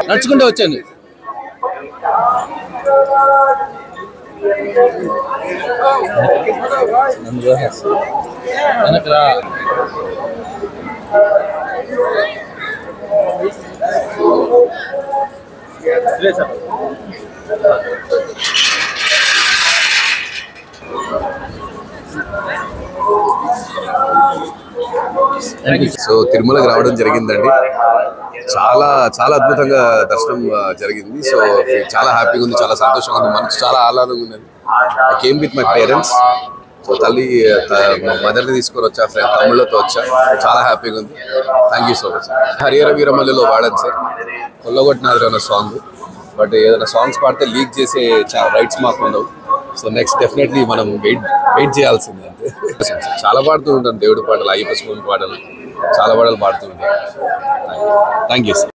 నడుచుకుంటూ వచ్చాను. వెనకరా సో తిరుమలకు రావడం జరిగిందండి. చాలా చాలా అద్భుతంగా దర్శనం జరిగింది. సో చాలా హ్యాపీగా ఉంది, చాలా సంతోషంగా ఉంది, మనసు చాలా ఆహ్లాదంగా ఉందండి. I came with my parents. So తల్లి మదర్ని తీసుకొని వచ్చా, తమ్ముళ్ళతో వచ్చా, చాలా హ్యాపీగా ఉంది. Thank you so much. హరిహర వీరమల్లిలో వాడాను సార్, కొల్లగొట్టినారు అన్న సాంగ్. బట్ ఏదైనా సాంగ్స్ పాడితే లీక్ చేసే రైట్స్ మాకు ఉండవు. సో నెక్స్ట్ డెఫినెట్లీ మనం వెయిట్ చేయాల్సిందే అంతే. చాలా పాడుతూ ఉంటాను, దేవుడి పాటలు, అయ్యప్ప స్వామి పాటలు, చాలా పాటలు పాడుతూ ఉంటాను. Thank you sir.